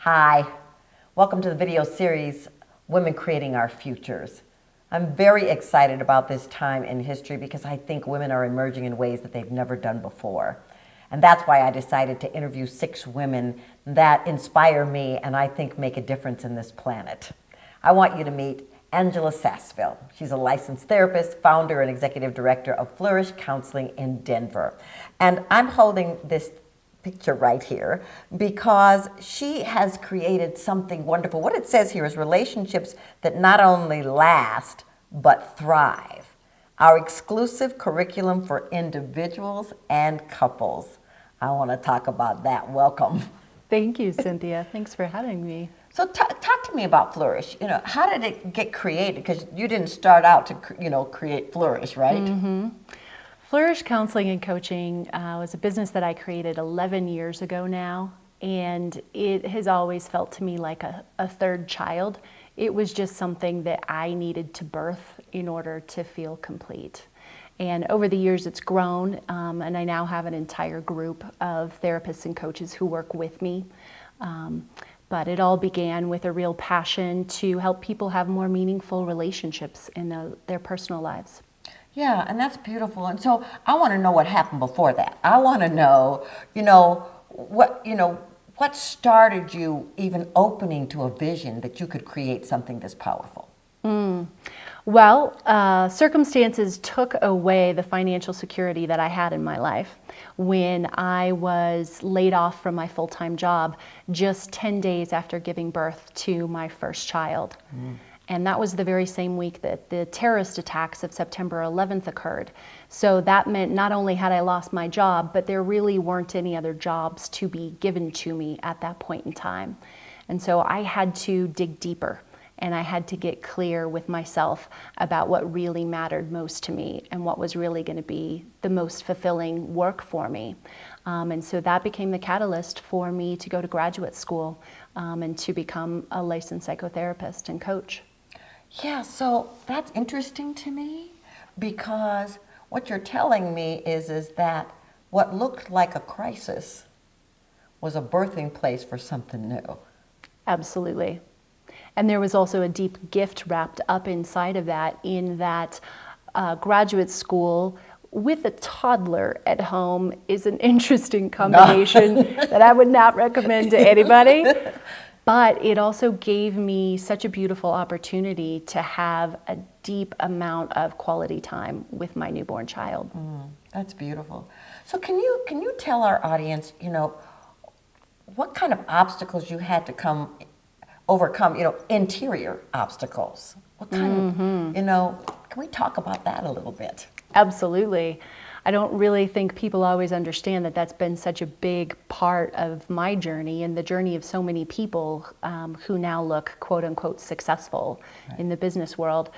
Hi, welcome to the video series, Women Creating Our Futures. I'm very excited about this time in history because I think women are emerging in ways that they've never done before. And that's why I decided to interview 6 women that inspire me and I think make a difference in this planet. I want you to meet Angela Sasseville. She's a licensed therapist, founder and executive director of Flourish Counseling in Denver. And I'm holding this picture right here because she has created something wonderful. What it says here is relationships that not only last but thrive. Our exclusive curriculum for individuals and couples. I want to talk about that. Welcome. Thank you, Cynthia. Thanks for having me. So talk to me about Flourish. How did it get created? Because you didn't start out to create Flourish, right? Mm-hmm. Flourish Counseling and Coaching was a business that I created 11 years ago now, and it has always felt to me like a third child. It was just something that I needed to birth in order to feel complete. And over the years it's grown, and I now have an entire group of therapists and coaches who work with me. But it all began with a real passion to help people have more meaningful relationships in their personal lives. Yeah, and that's beautiful. And so I want to know what happened before that. I want to know, what started you even opening to a vision that you could create something this powerful? Well, circumstances took away the financial security that I had in my life when I was laid off from my full-time job just 10 days after giving birth to my first child. And that was the very same week that the terrorist attacks of September 11th occurred. So that meant not only had I lost my job, but there really weren't any other jobs to be given to me at that point in time. And so I had to dig deeper, and I had to get clear with myself about what really mattered most to me and what was really going to be the most fulfilling work for me. And so that became the catalyst for me to go to graduate school and to become a licensed psychotherapist and coach. Yeah, so that's interesting to me because what you're telling me is that what looked like a crisis was a birthing place for something new. Absolutely. And there was also a deep gift wrapped up inside of that, in that graduate school with a toddler at home is an interesting combination that I would not recommend to anybody. But it also gave me such a beautiful opportunity to have a deep amount of quality time with my newborn child. That's beautiful. So can you tell our audience, what kind of obstacles you had to overcome, interior obstacles? What kind of, can we talk about that a little bit? Absolutely. I don't really think people always understand that that's been such a big part of my journey and the journey of so many people who now look quote unquote successful in the business world.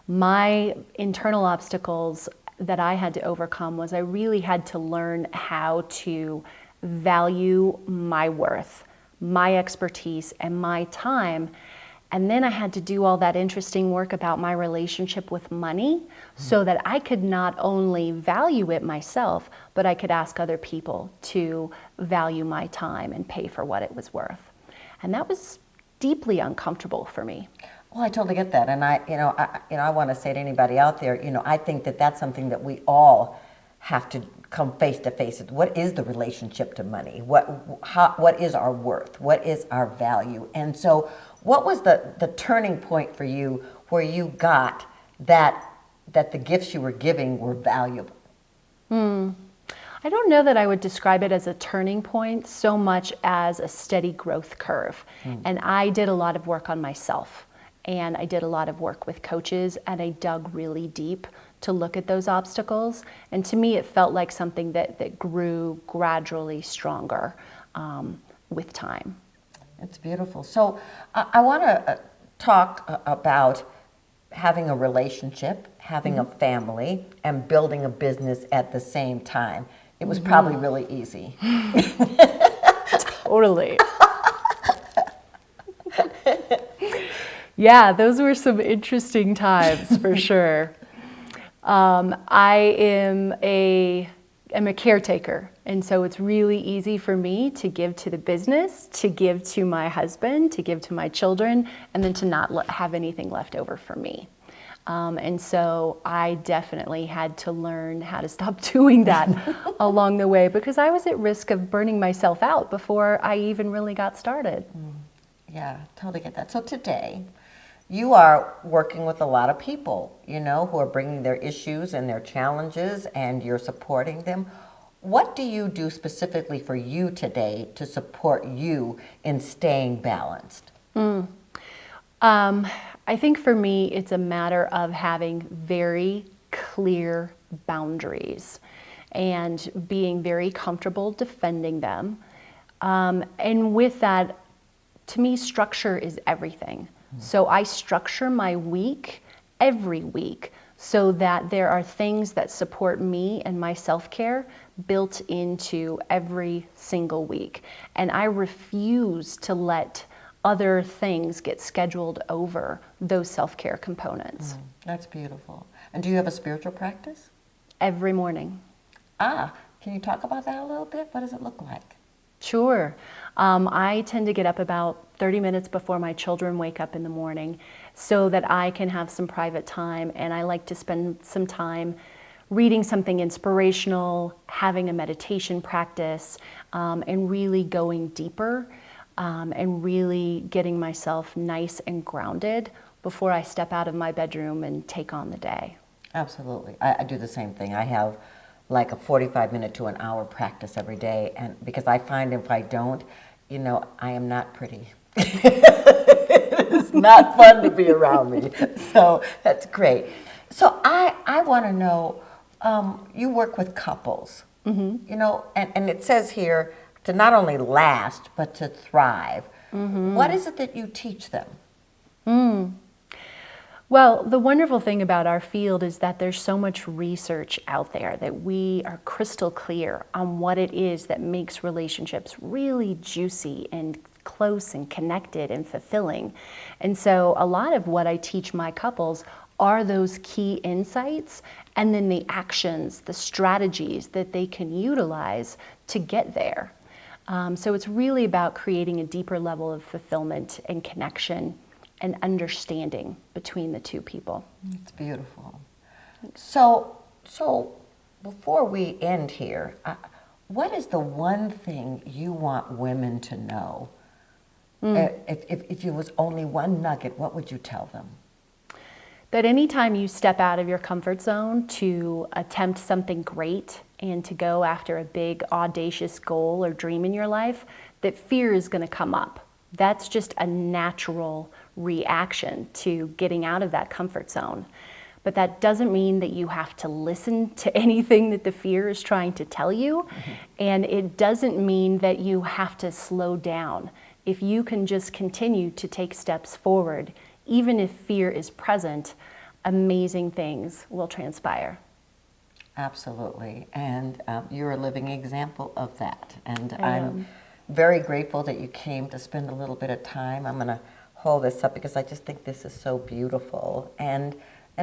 My internal obstacles that I had to overcome was I really had to learn how to value my worth, my expertise, and my time. And then I had to do all that interesting work about my relationship with money so that I could not only value it myself, but I could ask other people to value my time and pay for what it was worth. And that was deeply uncomfortable for me. Well, I totally get that. And I want to say to anybody out there, I think that that's something that we all have to come face to face with. What is the relationship to money? What is our worth? What is our value? And so what was the turning point for you where you got that the gifts you were giving were valuable? I don't know that I would describe it as a turning point so much as a steady growth curve. And I did a lot of work on myself, and I did a lot of work with coaches, and I dug really deep to look at those obstacles. And to me, it felt like something that grew gradually stronger with time. It's beautiful. So I want to talk about having a relationship, having a family, and building a business at the same time. It was probably really easy. Totally. Yeah, those were some interesting times for sure. I am a am a caretaker. And so it's really easy for me to give to the business, to give to my husband, to give to my children, and then to not have anything left over for me. And so I definitely had to learn how to stop doing that along the way, because I was at risk of burning myself out before I even really got started. Yeah, totally get that. So today, you are working with a lot of people, you know, who are bringing their issues and their challenges, and you're supporting them. What do you do specifically for you today to support you in staying balanced? I think for me, it's a matter of having very clear boundaries and being very comfortable defending them. And with that, to me, structure is everything. So I structure my week every week so that there are things that support me and my self-care built into every single week. And I refuse to let other things get scheduled over those self-care components. That's beautiful. And do you have a spiritual practice? Every morning. Can you talk about that a little bit? What does it look like? Sure. I tend to get up about 30 minutes before my children wake up in the morning so that I can have some private time, and I like to spend some time reading something inspirational, having a meditation practice, and really going deeper and really getting myself nice and grounded before I step out of my bedroom and take on the day. Absolutely. I do the same thing. I have like a 45-minute to an hour practice every day, and because I find if I don't, you know, I am not pretty. It's not fun to be around me. So that's great. So I want to know, you work with couples, you know, and it says here to not only last, but to thrive. What is it that you teach them? Well, the wonderful thing about our field is that there's so much research out there that we are crystal clear on what it is that makes relationships really juicy and close and connected and fulfilling. And so a lot of what I teach my couples are those key insights and then the actions, the strategies that they can utilize to get there. So it's really about creating a deeper level of fulfillment and connection and understanding between the two people. It's beautiful. So before we end here, what is the one thing you want women to know? If it was only one nugget, what would you tell them? That anytime you step out of your comfort zone to attempt something great and to go after a big audacious goal or dream in your life, that fear is going to come up. That's just a natural reaction to getting out of that comfort zone. But that doesn't mean that you have to listen to anything that the fear is trying to tell you. And it doesn't mean that you have to slow down. If you can just continue to take steps forward, even if fear is present, amazing things will transpire. Absolutely. And you're a living example of that. And I'm very grateful that you came to spend a little bit of time. I'm going to hold this up because I just think this is so beautiful. And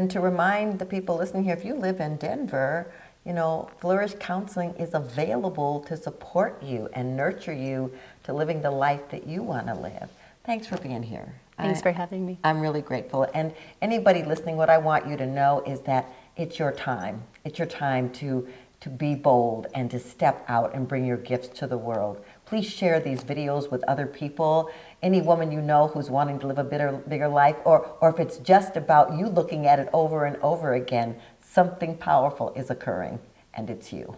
to remind the people listening here, if you live in Denver, you know, Flourish Counseling is available to support you and nurture you to living the life that you want to live. Thanks for being here. Thanks for having me. I'm really grateful. And anybody listening, what I want you to know is that it's your time. It's your time to be bold and to step out and bring your gifts to the world. Please share these videos with other people. Any woman you know who's wanting to live a bigger life, or if it's just about you looking at it over and over again, something powerful is occurring, and it's you.